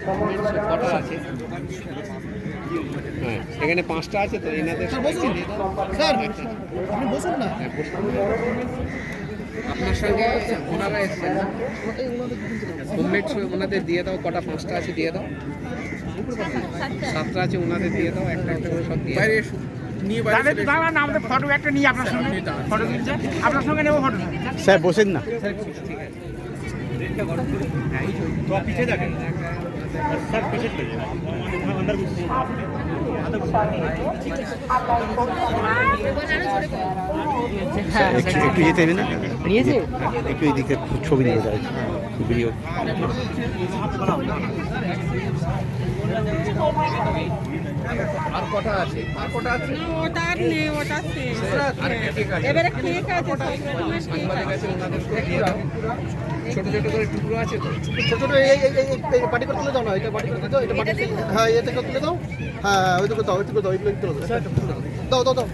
কটা আছে? হ্যাঁ, এখানে 5টা আছে তো এনাদের দিয়ে দাও। স্যার আপনি বসুন না। হ্যাঁ, আপনার সঙ্গে ওনারা এসছেন, হোমমেড ওনাদের দিয়ে দাও। কটা? 5টা আছে, দিয়ে দাও। 7টা আছে, ওনাদের দিয়ে দাও। একটা একটা করে সব দিয়ে বাইরে নিয়ে দাঁড়ান, আমাদের ফটো একটা নিয়ে আপনার সঙ্গে ফটো তুলছে, আপনার সঙ্গে নেবো ফটো। স্যার বসেন না। ঠিক আছে। तो आप पीछे जाके सर पीछे चले अंदर একটু যেতে হবে না, নিয়েছে একটু এদিকে ছবি নিয়ে যায় ভিডিও। আর কটা আছে? আর কটা আছে? ওটা আর নেই, ওটা শেষ। আর কেক আছে? এবারে কেক আছে, সব রকমের কেক সাংবাদিক আছে, ওনাদের করে দিয়ে দাও। ছোট ছোট করে টুকরো আছে তো? ছোট ছোট এই বাটি করে তুলে দাও না, এটা বাটি করে দাও, এটা বাটি, হ্যাঁ এটা করে তুলে দাও, হ্যাঁ ওইটুকু দাও, ওইটুকু দাও, এগুলো তুলে দাও, দাও দাও দাও।